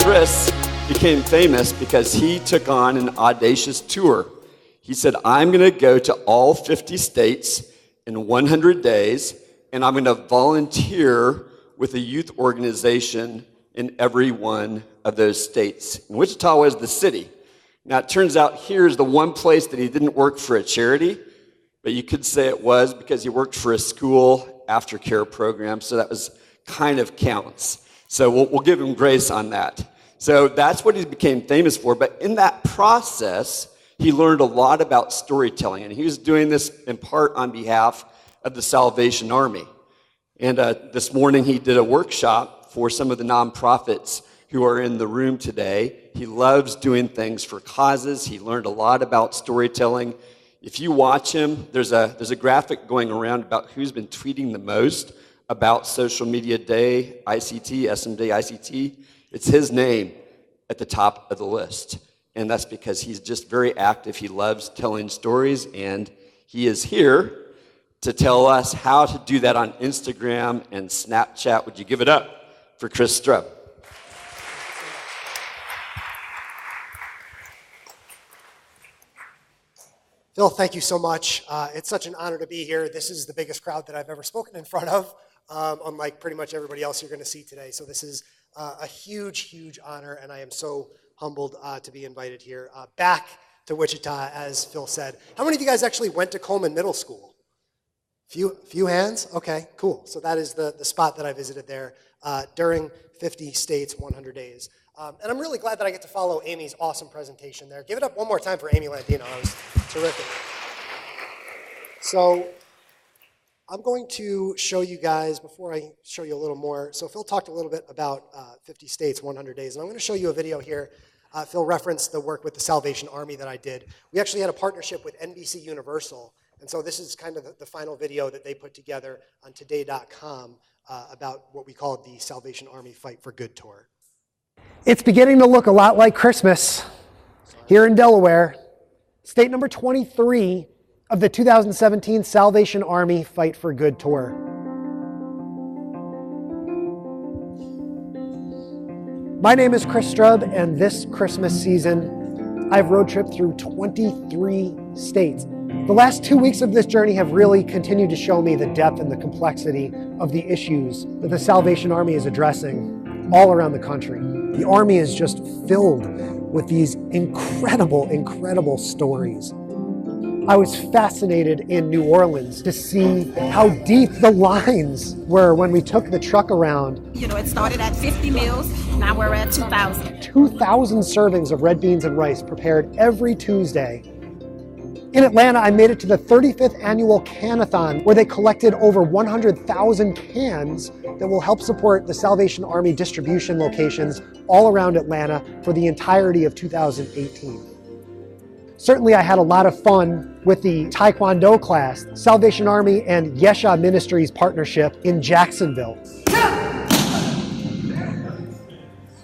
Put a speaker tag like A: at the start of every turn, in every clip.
A: Chris became famous because he took on an audacious tour. He said, I'm going to go to all 50 states in 100 days, and I'm going to volunteer with a youth organization in every one of those states. And Wichita was the city. Now, it turns out here's the one place that he didn't work for a charity, but you could say it was because he worked for a school aftercare program, so that was kind of counts. So we'll give him grace on that. So that's what he became famous for. But in that process, he learned a lot about storytelling. And he was doing this in part on behalf of the Salvation Army. And this morning he did a workshop for some of the nonprofits who are in the room today. He loves doing things for causes. He learned a lot about storytelling. If you watch him, there's a graphic going around about who's been tweeting the most about Social Media Day, ICT, SM Day, ICT. It's his name at the top of the list. And that's because he's just very active. He loves telling stories, and he is here to tell us how to do that on Instagram and Snapchat. Would you give it up for Chris Strub?
B: Phil, thank you so much. It's such an honor to be here. This is the biggest crowd that I've ever spoken in front of, unlike pretty much everybody else you're going to see today. So this is a huge, huge honor, and I am so humbled to be invited here. Back to Wichita, as Phil said. How many of you guys actually went to Coleman Middle School? Few hands? Okay, cool. So that is the spot that I visited there during 50 states, 100 days. And I'm really glad that I get to follow Amy's awesome presentation there. Give it up one more time for Amy Landino. That was terrific. So I'm going to show you guys, before I show you a little more, so Phil talked a little bit about 50 states, 100 days, and I'm going to show you a video here. Phil referenced the work with the Salvation Army that I did. We actually had a partnership with NBC Universal, and so this is kind of the final video that they put together on today.com about what we call the Salvation Army Fight for Good tour. It's beginning to look a lot like Christmas here in Delaware. State number 23 of the 2017 Salvation Army Fight for Good tour. My name is Chris Strub, and this Christmas season, I've road tripped through 23 states. The last 2 weeks of this journey have really continued to show me the depth and the complexity of the issues that the Salvation Army is addressing all around the country. The Army is just filled with these incredible, incredible stories. I was fascinated in New Orleans to see how deep the lines were when we took the truck around.
C: You know, it started at 50 meals, now we're at 2,000.
B: 2,000 servings of red beans and rice prepared every Tuesday. In Atlanta, I made it to the 35th annual Can-a-thon, where they collected over 100,000 cans that will help support the Salvation Army distribution locations all around Atlanta for the entirety of 2018. Certainly, I had a lot of fun with the Taekwondo class, Salvation Army and Yesha Ministries partnership in Jacksonville.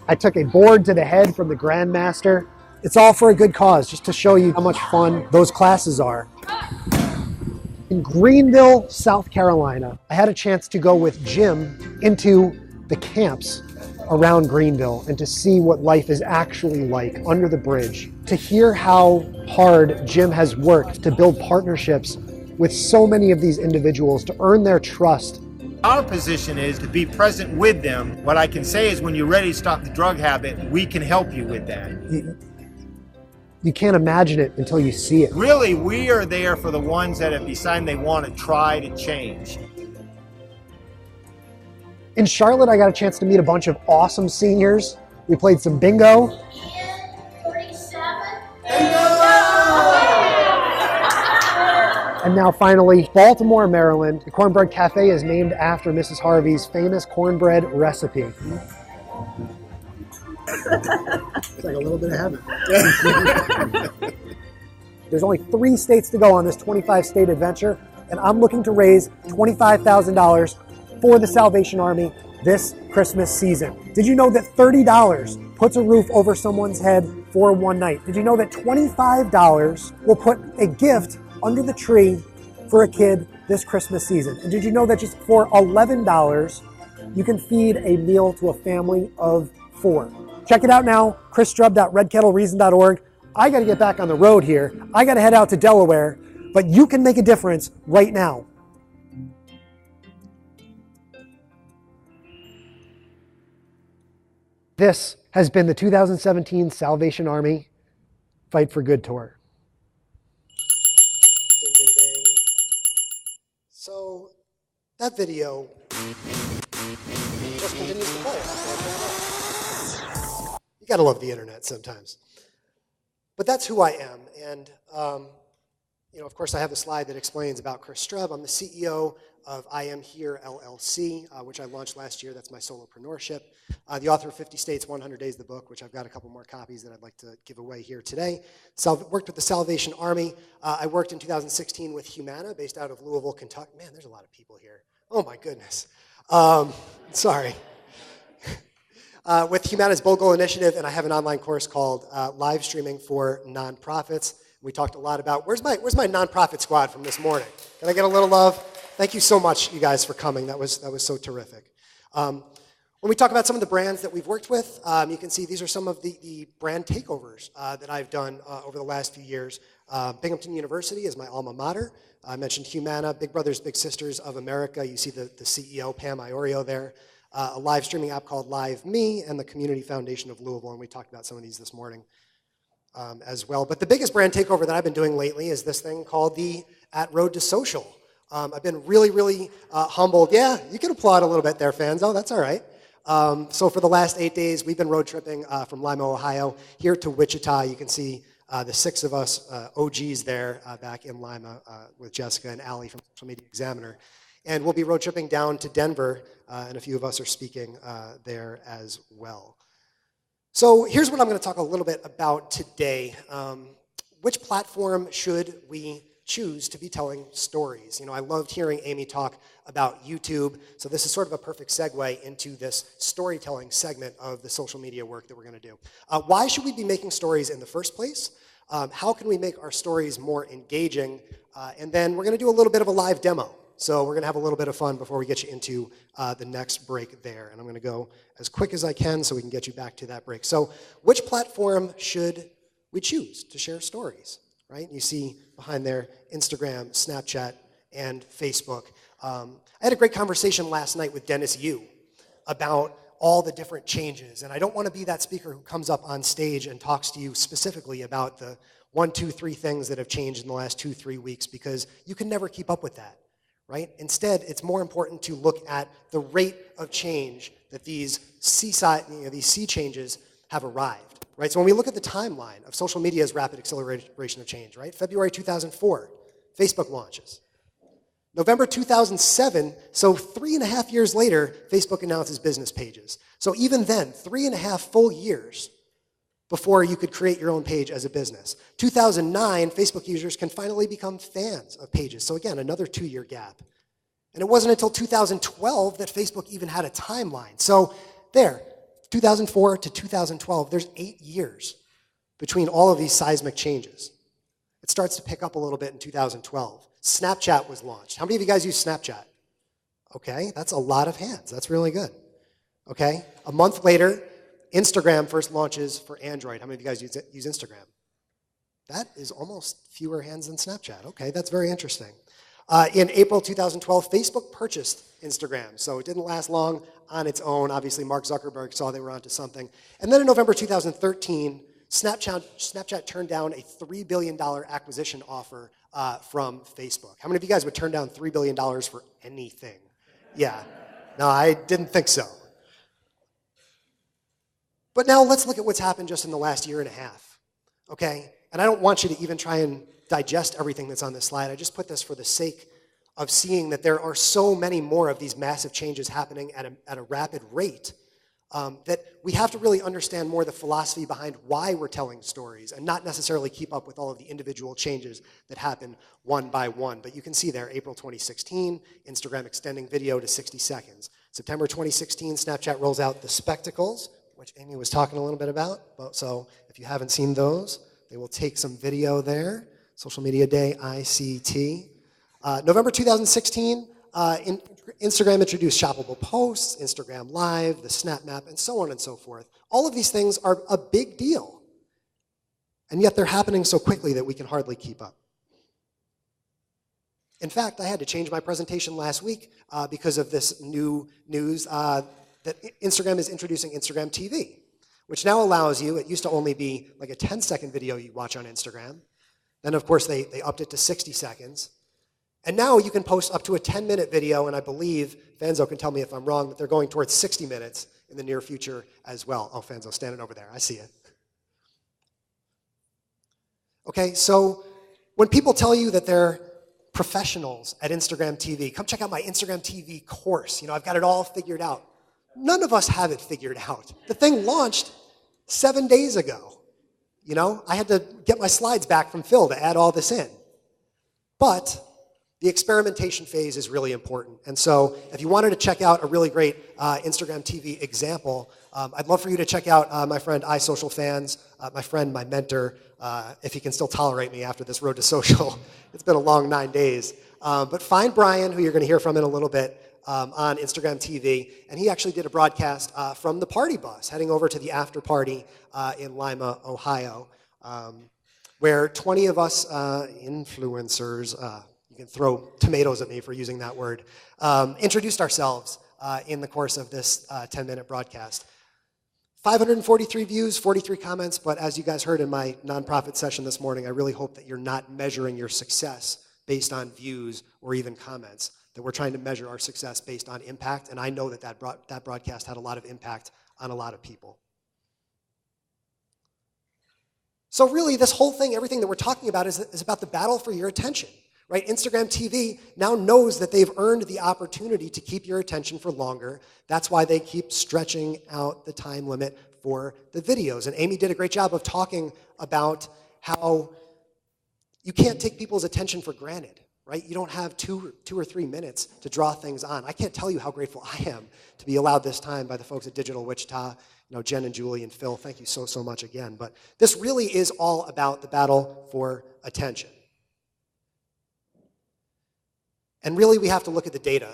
B: I took a board to the head from the Grandmaster. It's all for a good cause, just to show you how much fun those classes are. In Greenville, South Carolina, I had a chance to go with Jim into the camps around Greenville and to see what life is actually like under the bridge, to hear how hard Jim has worked to build partnerships with so many of these individuals, to earn their trust.
D: Our position is to be present with them. What I can say is when you're ready to stop the drug habit, we can help you with that.
B: You can't imagine it until you see it.
D: Really, we are there for the ones that have decided they want to try to change.
B: In Charlotte, I got a chance to meet a bunch of awesome seniors. We played some bingo. And now finally, Baltimore, Maryland. The Cornbread Cafe is named after Mrs. Harvey's famous cornbread recipe. It's like a little bit of heaven. There's only 3 states to go on this 25-state adventure, and I'm looking to raise $25,000 for the Salvation Army this Christmas season. Did you know that $30 puts a roof over someone's head for one night? Did you know that $25 will put a gift under the tree for a kid this Christmas season? And did you know that just for $11, you can feed a meal to a family of 4? Check it out now, chrisstrub.redkettlereason.org. I got to get back on the road here. I got to head out to Delaware, but you can make a difference right now. This has been the 2017 Salvation Army Fight for Good Tour. Ding, ding, ding. So that video just continues to play. You gotta love the internet sometimes. But that's who I am. And of course, I have a slide that explains about Chris Strub. I'm the CEO of I Am Here LLC, which I launched last year. That's my solopreneurship. The author of 50 States, 100 Days, the book, which I've got a couple more copies that I'd like to give away here today. Worked with the Salvation Army. I worked in 2016 with Humana, based out of Louisville, Kentucky. Man, there's a lot of people here. Oh my goodness. Sorry. With Humana's Bold Goal Initiative, and I have an online course called Live Streaming for Nonprofits. We talked a lot about, where's my nonprofit squad from this morning? Can I get a little love? Thank you so much, you guys, for coming. That was so terrific. When we talk about some of the brands that we've worked with, you can see these are some of the brand takeovers that I've done over the last few years. Binghamton University is my alma mater. I mentioned Humana, Big Brothers Big Sisters of America. You see the CEO, Pam Iorio, there. A live streaming app called Live Me, and the Community Foundation of Louisville, and we talked about some of these this morning as well. But the biggest brand takeover that I've been doing lately is this thing called the At Road to Social. I've been really humbled. Yeah, you can applaud a little bit there, fans. Oh, that's all right. So for the last 8 days, we've been road tripping from Lima, Ohio, here to Wichita. You can see the 6 of us OGs there back in Lima with Jessica and Allie from Social Media Examiner. And we'll be road tripping down to Denver, and a few of us are speaking there as well. So here's what I'm going to talk a little bit about today. Which platform should we choose to be telling stories? I loved hearing Amy talk about YouTube, so this is sort of a perfect segue into this storytelling segment of the social media work that we're going to do. Why should we be making stories in the first place? How can we make our stories more engaging? And then we're going to do a little bit of a live demo. So we're going to have a little bit of fun before we get you into the next break there. And I'm going to go as quick as I can so we can get you back to that break. So which platform should we choose to share stories, right? You see behind there Instagram, Snapchat, and Facebook. I had a great conversation last night with Dennis Yu about all the different changes. And I don't want to be that speaker who comes up on stage and talks to you specifically about the 1, 2, 3 things that have changed in the last 2-3 weeks, because you can never keep up with that. Right? Instead, it's more important to look at the rate of change that these sea changes have arrived. Right? So when we look at the timeline of social media's rapid acceleration of change, right? February 2004, Facebook launches. November 2007, so 3.5 years later, Facebook announces business pages. So even then, 3.5 full years before you could create your own page as a business. 2009, Facebook users can finally become fans of pages. So again, another 2-year gap. And it wasn't until 2012 that Facebook even had a timeline. So there, 2004 to 2012, there's 8 years between all of these seismic changes. It starts to pick up a little bit in 2012. Snapchat was launched. How many of you guys use Snapchat? Okay, that's a lot of hands. That's really good. Okay, a month later, Instagram first launches for Android. How many of you guys use Instagram? That is almost fewer hands than Snapchat. Okay, that's very interesting. In April 2012, Facebook purchased Instagram, so it didn't last long on its own. Obviously, Mark Zuckerberg saw they were onto something. And then in November 2013, Snapchat turned down a $3 billion acquisition offer from Facebook. How many of you guys would turn down $3 billion for anything? Yeah, no, I didn't think so. But now let's look at what's happened just in the last 1.5 years, okay? And I don't want you to even try and digest everything that's on this slide. I just put this for the sake of seeing that there are so many more of these massive changes happening at a rapid rate that we have to really understand more the philosophy behind why we're telling stories and not necessarily keep up with all of the individual changes that happen one by one. But you can see there, April 2016, Instagram extending video to 60 seconds. September 2016, Snapchat rolls out the Spectacles, which Amy was talking a little bit about. So if you haven't seen those, they will take some video there. Social Media Day, ICT. November 2016, Instagram introduced shoppable posts, Instagram Live, the Snap Map, and so on and so forth. All of these things are a big deal. And yet they're happening so quickly that we can hardly keep up. In fact, I had to change my presentation last week because of this new news that Instagram is introducing Instagram TV, which now allows you, it used to only be like a 10-second video you watch on Instagram. Then, of course, they upped it to 60 seconds. And now you can post up to a 10-minute video, and I believe, Fanzo can tell me if I'm wrong, that they're going towards 60 minutes in the near future as well. Oh, Fanzo's standing over there. I see it. Okay, so when people tell you that they're professionals at Instagram TV, come check out my Instagram TV course. You know, I've got it all figured out. None of us have it figured out. The thing launched 7 days ago. You know, I had to get my slides back from Phil to add all this in. But the experimentation phase is really important. And so if you wanted to check out a really great Instagram TV example, I'd love for you to check out my friend iSocialFans, my mentor, if he can still tolerate me after this road to social. It's been a long 9 days. But find Brian, who you're going to hear from in a little bit, on Instagram TV. And he actually did a broadcast from the party bus, heading over to the after party in Lima, Ohio, where 20 of us influencers, you can throw tomatoes at me for using that word, introduced ourselves in the course of this 10-minute broadcast. 543 views, 43 comments, but as you guys heard in my nonprofit session this morning, I really hope that you're not measuring your success based on views or even comments, that we're trying to measure our success based on impact, and I know that that broadcast had a lot of impact on a lot of people. So really, this whole thing, everything that we're talking about is about the battle for your attention. Right? Instagram TV now knows that they've earned the opportunity to keep your attention for longer. That's why they keep stretching out the time limit for the videos. And Amy did a great job of talking about how you can't take people's attention for granted. Right? You don't have two or 3 minutes to draw things on. I can't tell you how grateful I am to be allowed this time by the folks at Digital Wichita, you know, Jen and Julie and Phil. Thank you so much again. But this really is all about the battle for attention. And really, we have to look at the data,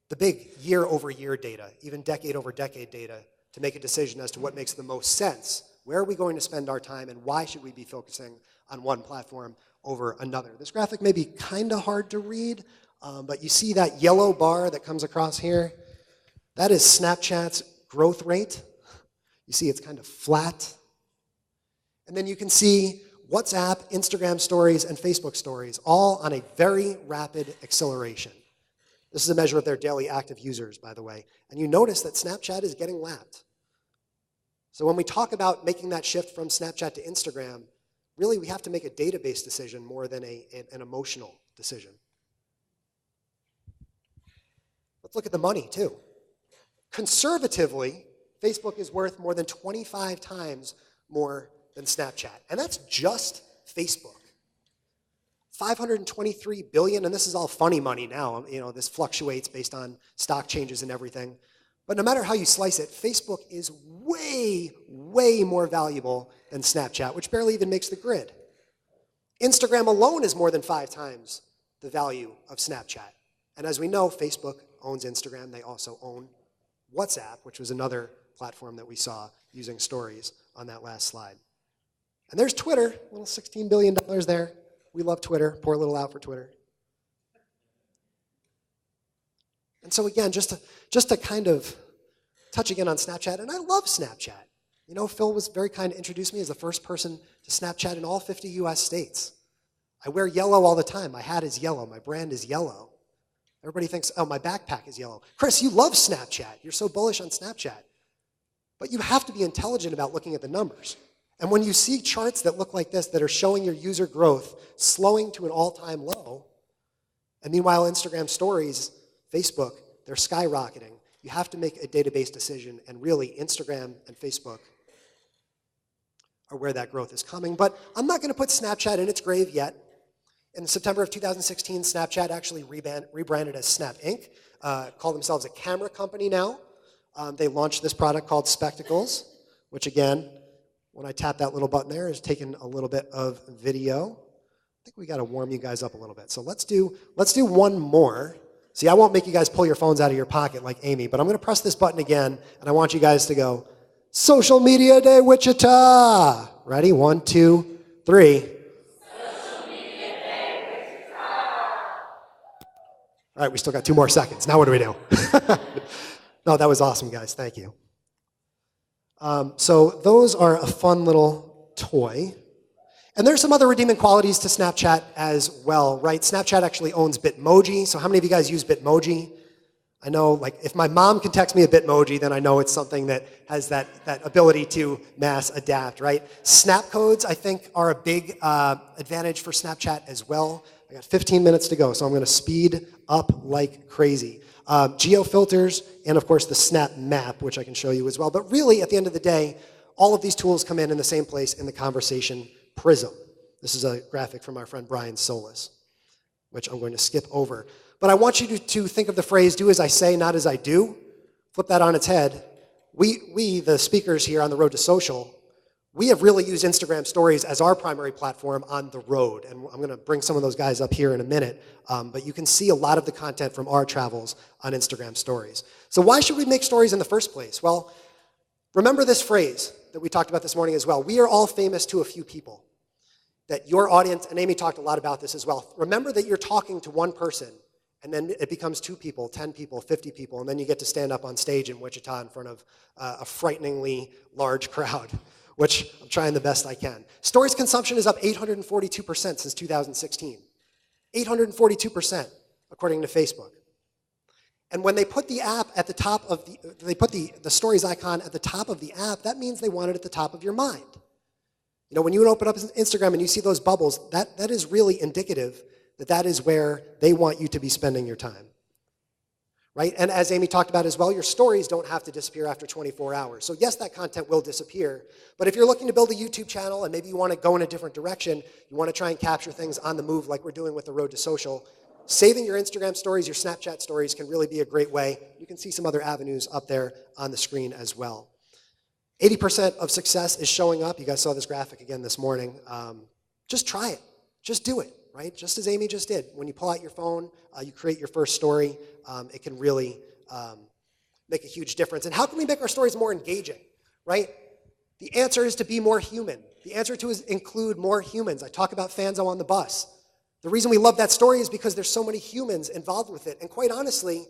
B: the big year-over-year data, even decade-over-decade data, to make a decision as to what makes the most sense. Where are we going to spend our time, and why should we be focusing on one platform over another? This graphic may be kind of hard to read, but you see that yellow bar that comes across here? That is Snapchat's growth rate. You see it's kind of flat. And then you can see WhatsApp, Instagram stories, and Facebook stories, all on a very rapid acceleration. This is a measure of their daily active users, by the way. And you notice that Snapchat is getting lapped. So when we talk about making that shift from Snapchat to Instagram, really we have to make a database decision more than an emotional decision. Let's look at the money, too. Conservatively, Facebook is worth more than 25 times more than Snapchat. And that's just Facebook. $523 billion, and this is all funny money now. You know, this fluctuates based on stock changes and everything. But no matter how you slice it, Facebook is way, way more valuable than Snapchat, which barely even makes the grid. Instagram alone is more than 5 times the value of Snapchat. And as we know, Facebook owns Instagram. They also own WhatsApp, which was another platform that we saw using stories on that last slide. And there's Twitter, a little $16 billion there. We love Twitter. Pour a little out for Twitter. And so again, just to kind of touch again on Snapchat, and I love Snapchat. You know, Phil was very kind to introduce me as the first person to Snapchat in all 50 US states. I wear yellow all the time. My hat is yellow. My brand is yellow. Everybody thinks, oh, my backpack is yellow. Chris, you love Snapchat. You're so bullish on Snapchat. But you have to be intelligent about looking at the numbers. And when you see charts that look like this that are showing your user growth slowing to an all-time low, and meanwhile Instagram stories, Facebook, they're skyrocketing, you have to make a database decision, and really Instagram and Facebook are where that growth is coming. But I'm not going to put Snapchat in its grave yet. In September of 2016, Snapchat actually rebranded as Snap Inc., call themselves a camera company now. They launched this product called Spectacles, which again, when I tap that little button there, is taking a little bit of video. I think we got to warm you guys up a little bit. So let's do one more. See, I won't make you guys pull your phones out of your pocket like Amy, but I'm going to press this button again, and I want you guys to go, Social Media Day Wichita. Ready? 1, 2, 3.
E: Social Media Day Wichita.
B: All right, we still got 2 more seconds. Now what do we do? No, that was awesome, guys. Thank you. So those are a fun little toy. And there's some other redeeming qualities to Snapchat as well, right? Snapchat actually owns Bitmoji. So how many of you guys use Bitmoji? I know, like, if my mom can text me a Bitmoji, then I know it's something that has that ability to mass adapt, right? Snap codes, I think, are a big advantage for Snapchat as well. I got 15 minutes to go, so I'm going to speed up like crazy. Geo filters, and of course the Snap Map, which I can show you as well. But really, at the end of the day, all of these tools come in the same place in the conversation prism. This is a graphic from our friend Brian Solis, which I'm going to skip over. But I want you to think of the phrase, do as I say, not as I do. Flip that on its head. We, the speakers here on the road to social, we have really used Instagram stories as our primary platform on the road. And I'm going to bring some of those guys up here in a minute. But you can see a lot of the content from our travels on Instagram stories. So why should we make stories in the first place? Well, remember this phrase that we talked about this morning as well. We are all famous to a few people. That your audience, and Amy talked a lot about this as well. Remember that you're talking to one person, and then it becomes 2 people, 10 people, 50 people, and then you get to stand up on stage in Wichita in front of a frighteningly large crowd, which I'm trying the best I can. Stories consumption is up 842% since 2016. 842%, according to Facebook. And when they put the app at the top of they put the stories icon at the top of the app, that means they want it at the top of your mind. You know, when you open up Instagram and you see those bubbles, that is really indicative that is where they want you to be spending your time. Right? And as Amy talked about as well, your stories don't have to disappear after 24 hours. So yes, that content will disappear. But if you're looking to build a YouTube channel and maybe you want to go in a different direction, you want to try and capture things on the move like we're doing with the Road to Social, saving your Instagram stories, your Snapchat stories can really be a great way. You can see some other avenues up there on the screen as well. 80% of success is showing up. You guys saw this graphic again this morning. Just try it. Just do it, right? Just as Amy just did. When you pull out your phone, you create your first story. It can really make a huge difference. And how can we make our stories more engaging, right? The answer is to be more human. The answer to is include more humans. I talk about Fanzo on the bus. The reason we love that story is because there's so many humans involved with it. And quite honestly,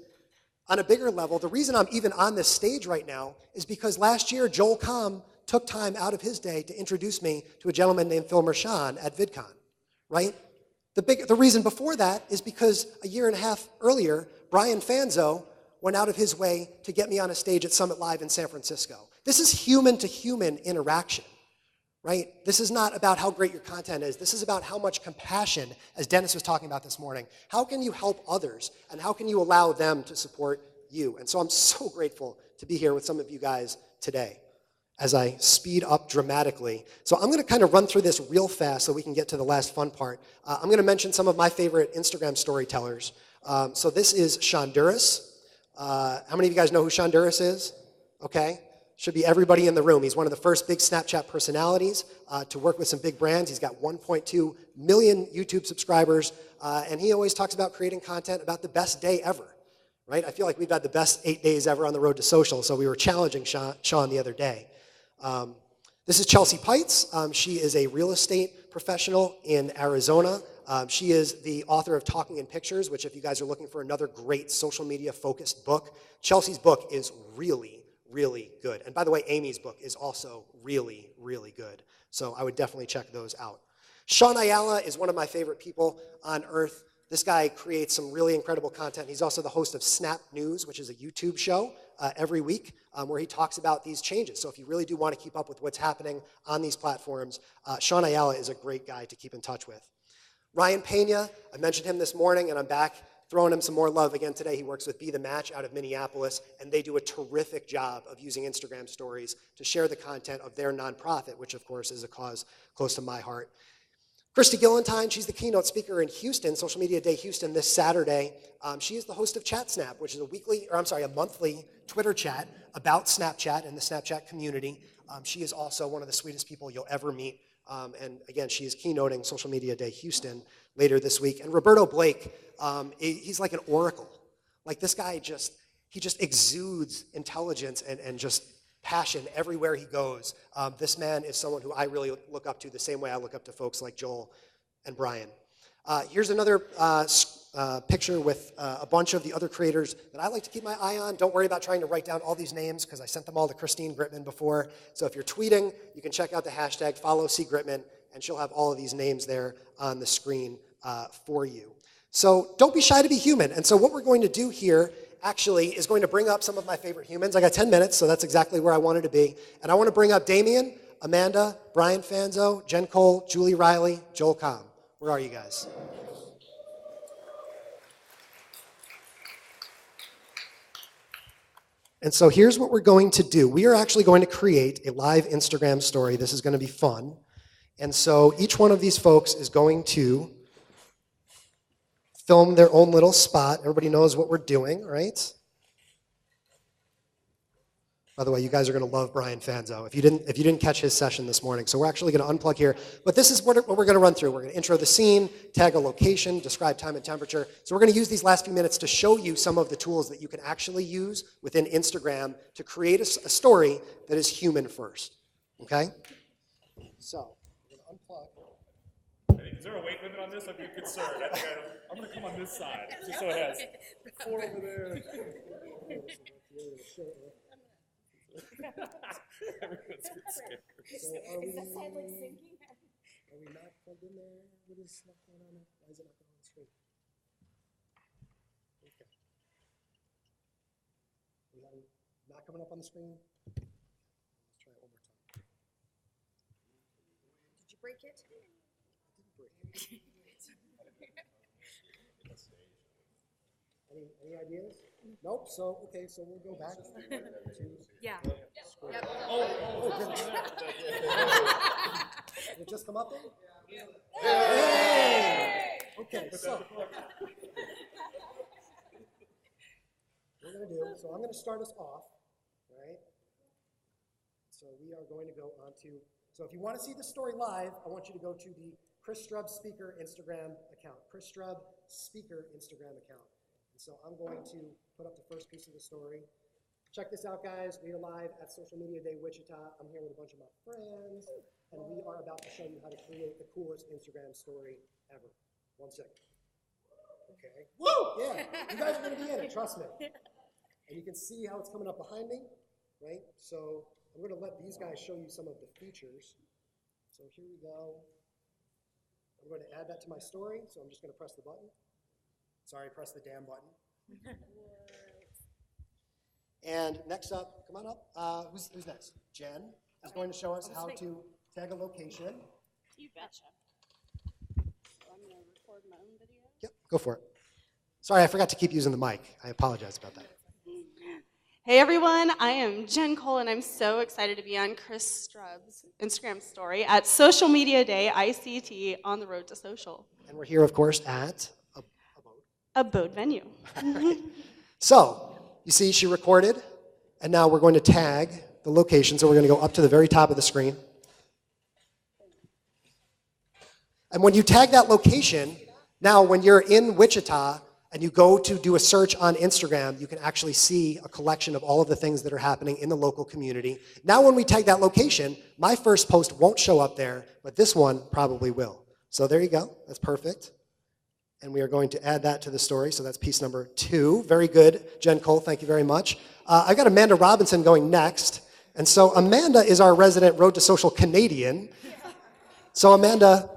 B: on a bigger level, the reason I'm even on this stage right now is because last year, Joel Comm took time out of his day to introduce me to a gentleman named Phil Mershon at VidCon, right? The reason before that is because a year and a half earlier, Brian Fanzo went out of his way to get me on a stage at Summit Live in San Francisco. This is human-to-human interaction, right? This is not about how great your content is. This is about how much compassion, as Dennis was talking about this morning, how can you help others, and how can you allow them to support you? And so I'm so grateful to be here with some of you guys today as I speed up dramatically. So I'm going to kind of run through this real fast so we can get to the last fun part. I'm going to mention some of my favorite Instagram storytellers. So this is Shonduras. How many of you guys know who Shonduras is? Okay. Should be everybody in the room. He's one of the first big Snapchat personalities to work with some big brands. He's got 1.2 million YouTube subscribers, and he always talks about creating content about the best day ever, right? I feel like we've had the best 8 days ever on the road to social, so we were challenging Sean the other day. This is Chelsea Pites. She is a real estate professional in Arizona. She is the author of Talking in Pictures, which if you guys are looking for another great social media focused book, Chelsea's book is really good. And by the way, Amy's book is also really good. So I would definitely check those out. Sean Ayala is one of my favorite people on earth. This guy creates some really incredible content. He's also the host of Snap News, which is a YouTube show every week where he talks about these changes. So if you really do want to keep up with what's happening on these platforms, Sean Ayala is a great guy to keep in touch with. Ryan Pena, I mentioned him this morning, and I'm back throwing him some more love again today. He works with Be The Match out of Minneapolis, and they do a terrific job of using Instagram stories to share the content of their nonprofit, which of course is a cause close to my heart. Christy Gillentine, she's the keynote speaker in Houston, Social Media Day Houston this Saturday. She is the host of Chat Snap, which is a monthly Twitter chat about Snapchat and the Snapchat community. She is also one of the sweetest people you'll ever meet. And again, she is keynoting Social Media Day Houston later this week. And Roberto Blake, he's like an oracle Like this guy he just exudes intelligence and just passion everywhere he goes. This man is someone who I really look up to the same way I look up to folks like Joel and Brian. Here's another picture with a bunch of the other creators that I like to keep my eye on. Don't worry about trying to write down all these names because I sent them all to Christine Gritman before. So if you're tweeting, you can check out the hashtag follow C Gritman, and she'll have all of these names there on the screen for you. So don't be shy to be human. And so what we're going to do here actually is going to bring up some of my favorite humans. I got 10 minutes, so that's exactly where I wanted to be. And I want to bring up Damien, Amanda, Brian Fanzo, Jen Cole, Julie Riley, Joel Comm. Where are you guys? And so here's what we're going to do. We are actually going to create a live Instagram story. This is going to be fun. And so each one of these folks is going to film their own little spot. Everybody knows what we're doing, right? By the way, you guys are going to love Brian Fanzo if you didn't catch his session this morning. So we're actually going to unplug here. But this is what we're going to run through. We're going to intro the scene, tag a location, describe time and temperature. So we're going to use these last few minutes to show you some of the tools that you can actually use within Instagram to create a story that is human first. Okay? So we're going to unplug.
F: Is there a weight limit on this? I'd be concerned. I'm going to come on this side, just so it has 4 over there. Everyone's scared.
B: So are we not plugged in there? What is not going on? Why is it not going on the screen? Okay. Not coming up on the screen? Let's try it one more time.
G: Did you break it?
B: I didn't break it. Any ideas? Nope. So okay. So we'll go back to
G: Yeah.
B: Yep. Oh, goodness. Did it just come up there? Hey! Okay. So we're gonna do. So I'm gonna start us off. Right. So we are going to go on to. So if you want to see the story live, I want you to go to the Chris Strub Speaker Instagram account. Chris Strub Speaker Instagram account. So I'm going to put up the first piece of the story. Check this out, guys. We are live at Social Media Day Wichita. I'm here with a bunch of my friends, and we are about to show you how to create the coolest Instagram story ever. 1 second. Okay. Woo! Yeah, you guys are going to be in it, trust me. And you can see how it's coming up behind me, right? So I'm going to let these guys show you some of the features. So here we go. I'm going to add that to my story, so I'm just going to press the button. Sorry, press the damn button. And next up, come on up. Who's next? Jen is going to show us how to tag a location.
C: You betcha. So I'm going to record my own video.
B: Yep, go for it. Sorry, I forgot to keep using the mic. I apologize about that.
H: Hey everyone, I am Jen Cole and I'm so excited to be on Chris Strub's Instagram story at Social Media Day ICT on the road to social.
B: And we're here, of course, at
H: a boat venue.
B: Right. So, you see she recorded, and now we're going to tag the location. So we're going to go up to the very top of the screen. And when you tag that location, now when you're in Wichita and you go to do a search on Instagram, you can actually see a collection of all of the things that are happening in the local community. Now when we tag that location, my first post won't show up there, but this one probably will. So there you go. That's perfect. And we are going to add that to the story. So that's piece number 2. Very good, Jen Cole. Thank you very much. I've got Amanda Robinson going next. And so Amanda is our resident Road to Social Canadian. So Amanda.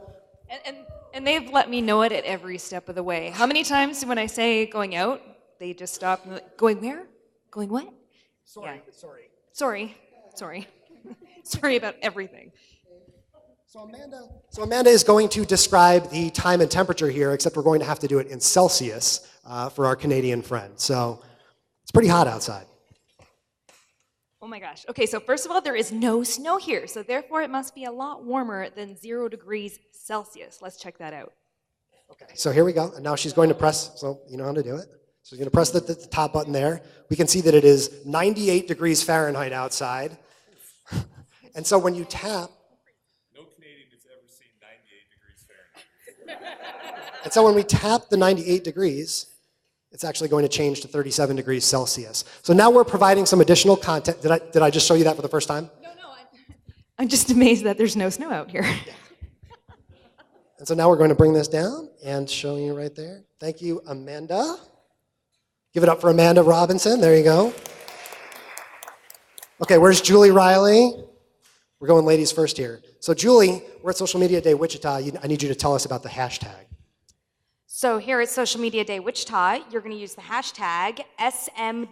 I: And they've let me know it at every step of the way. How many times when I say going out, they just stop and like, going where? Going what?
B: Sorry.
I: Sorry about everything.
B: So Amanda is going to describe the time and temperature here, except we're going to have to do it in Celsius for our Canadian friend. So it's pretty hot outside.
I: Oh my gosh. Okay, so first of all, there is no snow here, so therefore it must be a lot warmer than 0 degrees Celsius. Let's check that out.
B: Okay, so here we go. And now she's going to press, so you know how to do it. So she's going to press the top button there. We can see that it is 98 degrees Fahrenheit outside. And so when you tap, and so when we tap the 98 degrees, it's actually going to change to 37 degrees Celsius. So now we're providing some additional content. Did I just show you that for the first time?
I: No, I'm just amazed that there's no snow out here.
B: And so now we're going to bring this down and show you right there. Thank you, Amanda. Give it up for Amanda Robinson. There you go. Okay, where's Julie Riley? We're going ladies first here. So Julie, we're at Social Media Day Wichita. I need you to tell us about the hashtag.
I: So here at Social Media Day Wichita, you're going to use the hashtag SMDayICT.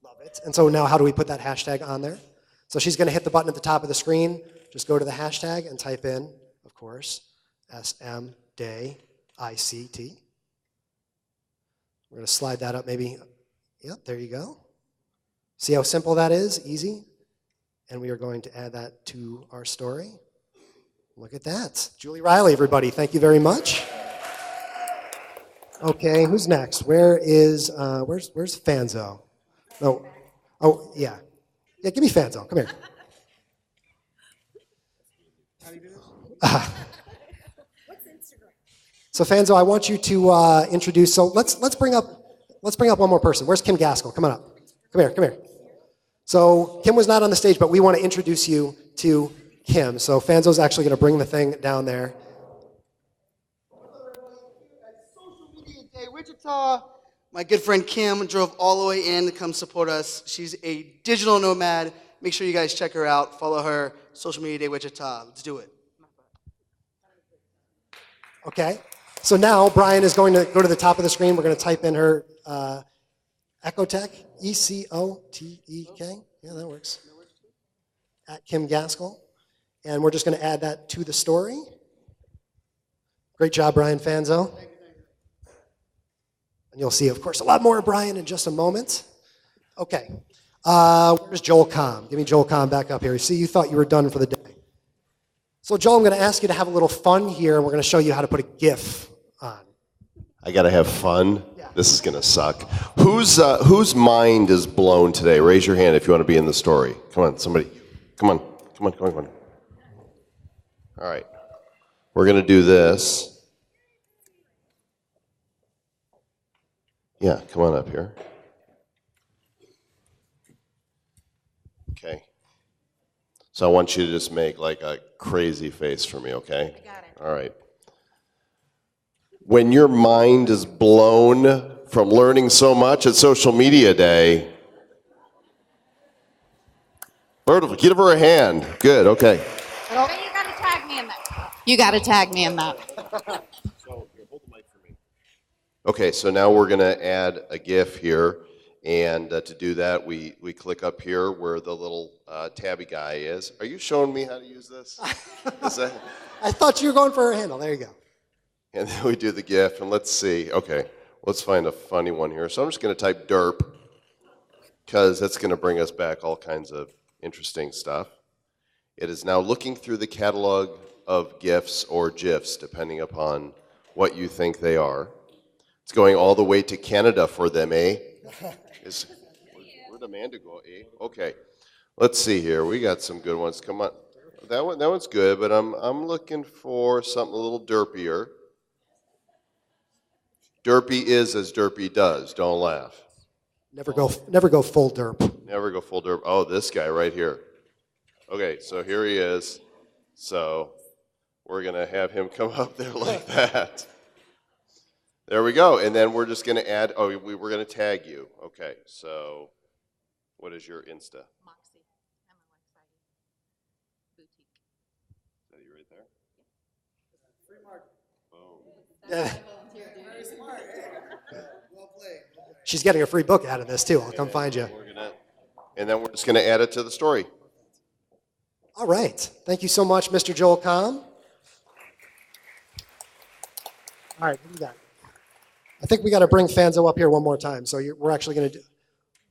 B: Love it. And so now how do we put that hashtag on there? So she's going to hit the button at the top of the screen. Just go to the hashtag and type in, of course, SMDayICT. We're going to slide that up maybe. Yep, there you go. See how simple that is? Easy. And we are going to add that to our story. Look at that. Julie Riley, everybody. Thank you very much. Okay, who's next? Where's Fanzo? Oh, yeah. Yeah, give me Fanzo. Come here. How do you do this? What's Instagram? So Fanzo, I want you to introduce. So let's bring up one more person. Where's Kim Gaskell? Come on up. Come here. So Kim was not on the stage, but we want to introduce you to Kim. So Fanzo's actually going to bring the thing down there.
G: Social Media Day Wichita. My good friend Kim drove all the way in to come support us. She's a digital nomad. Make sure you guys check her out. Follow her. Social Media Day Wichita. Let's do it.
B: Okay. So now Brian is going to go to the top of the screen. We're going to type in her Ecotech, E-C-O-T-E-K. Yeah, that works. At Kim Gaskell. And we're just going to add that to the story. Great job, Brian Fanzo. And you'll see, of course, a lot more of Brian in just a moment. Okay. Where's Joel Com? Give me Joel Com back up here. See, you thought you were done for the day. So, Joel, I'm going to ask you to have a little fun here. We're going to show you how to put a GIF on.
J: I got to have fun? Yeah. This is going to suck. Whose mind is blown today? Raise your hand if you want to be in the story. Come on, somebody. Come on. All right. We're going to do this. Yeah, come on up here. Okay. So I want you to just make like a crazy face for me, okay?
I: I got it.
J: All right. When your mind is blown from learning so much at Social Media Day, give her a hand. Good, okay.
C: But you gotta tag me in that. You gotta tag me in that.
J: Okay, so now we're going to add a GIF here, and to do that, we click up here where the little tabby guy is. Are you showing me how to use this?
B: I thought you were going for her handle. There you go.
J: And then we do the GIF, and let's see. Okay, let's find a funny one here. So I'm just going to type derp, because that's going to bring us back all kinds of interesting stuff. It is now looking through the catalog of GIFs or GIFs, depending upon what you think they are. It's going all the way to Canada for them, eh? Where'd Amanda go, eh? Okay. Let's see here. We got some good ones. Come on. That one's good, but I'm looking for something a little derpier. Derpy is as derpy does. Don't laugh.
B: Never go full derp.
J: Never go full derp. Oh, this guy right here. Okay, so here he is. So we're going to have him come up there like that. There we go. And then we're just going to add, we're going to tag you. Okay, so what is your Insta?
C: Moxie. I'm on Boutique.
J: Is that you right there?
G: Free market.
J: Boom.
B: Yeah.
G: Very smart. Well played.
B: She's getting a free book out of this, too. I'll come find you.
J: And then we're just going to add it to the story.
B: All right. Thank you so much, Mr. Joel Com. All right, what do you got? I think we got to bring Fanzo up here one more time. So we're actually going to do.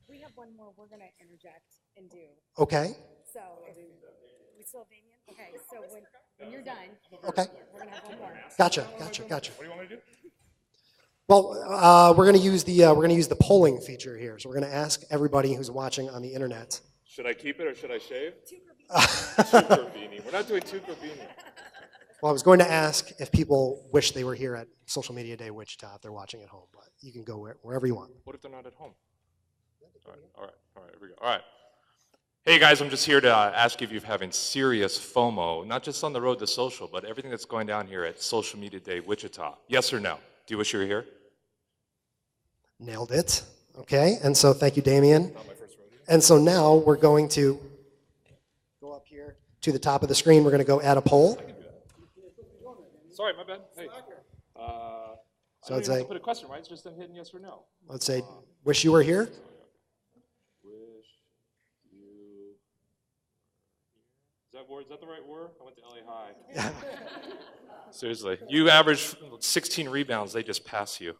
K: We have one more we're going to interject and do.
B: Okay.
K: So, we still have Damien? Okay, so when you're done,
B: Okay.
K: we're going to have one more.
B: Gotcha.
F: What do you want me to do?
B: Well, we're going to use the polling feature here. So we're going to ask everybody who's watching on the internet.
F: Should I keep it or should I shave? Tuker beanie. We're not doing Tuker beanie.
B: Well, I was going to ask if people wish they were here at Social Media Day Wichita if they're watching at home, but you can go wherever you want.
F: What if they're not at home? All right, here we go. All right. Hey guys, I'm just here to ask if you're having serious FOMO, not just on the road to social, but everything that's going down here at Social Media Day Wichita. Yes or no? Do you wish you were here?
B: Nailed it. Okay, and so thank you, Damien. And so now we're going to go up here to the top of the screen. We're going to go add a poll.
F: Sorry, my bad. Hey.
B: So
F: I
B: I'd
F: don't even have
B: say,
F: to put a question, right? It's just them hitting yes or no.
B: let's say, wish you were here.
F: Wish you. Is that the right word? I went to LA High. Seriously, you average 16 rebounds. They just pass you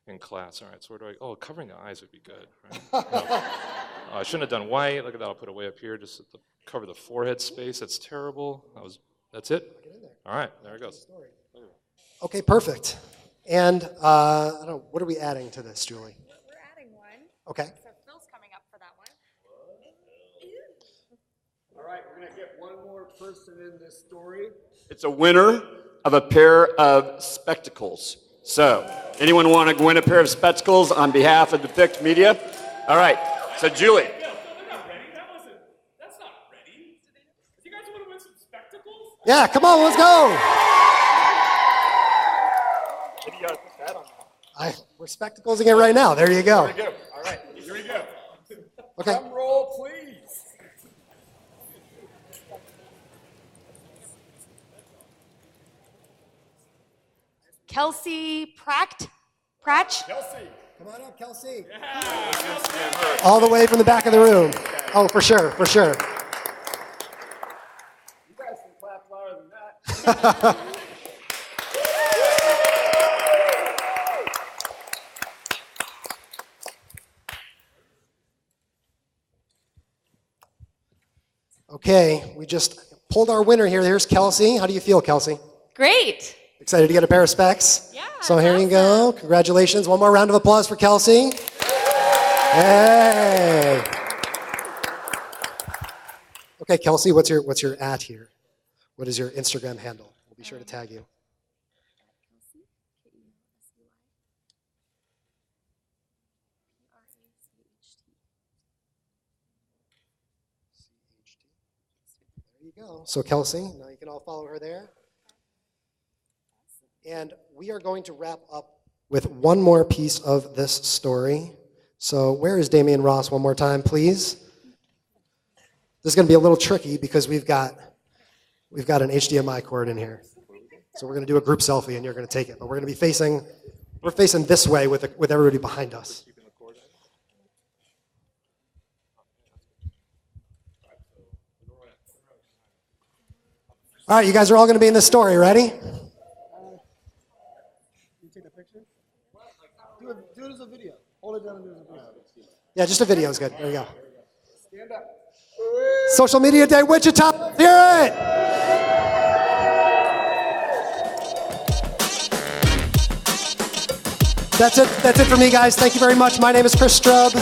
F: in class. All right, so where do I? Oh, covering the eyes would be good. Right? No. I shouldn't have done white. Look at that. I'll put it way up here just to cover the forehead space. That's terrible. That's it. All right, there it goes.
B: Okay, perfect. And I don't know, what are we adding to this, Julie?
K: We're adding one.
B: Okay.
K: So Phil's coming up for that one.
L: All right, we're going to get one more person in this story.
A: It's a winner of a pair of spectacles. So, anyone want to win a pair of spectacles on behalf of Depict Media? All right, so Julie.
F: That's not ready. You guys want to win some spectacles?
B: Yeah, come on, let's go. We're spectacles again right now. There you go.
L: There we go. All right, here we go.
B: Okay.
L: Drum roll, please.
K: Kelsey Pratch?
L: Kelsey.
B: Come on up, Kelsey. All the way from the back of the room. Oh, for sure, for sure.
L: You guys can clap louder than that.
B: Okay, we just pulled our winner here. There's Kelsey. How do you feel, Kelsey?
H: Great.
B: Excited to get a pair of specs?
H: Yeah.
B: So here you go. Congratulations. One more round of applause for Kelsey. Hey. Okay, Kelsey, what's your @ here? What is your Instagram handle? We'll be sure to tag you. There you go. So Kelsey, now you can all follow her there. And we are going to wrap up with one more piece of this story. So where is Damian Ross one more time, please? This is going to be a little tricky because we've got an HDMI cord in here. So we're going to do a group selfie and you're going to take it. But we're going to be facing this way with everybody behind us. All right, you guys are all going to be in this story. Ready?
G: You take a picture? Do it as a video. Hold it down and do it as a video.
B: Yeah, just a video is good. There you go.
L: Stand up.
B: Social Media Day Wichita. Hear it! That's it for me, guys. Thank you very much. My name is Chris Strub.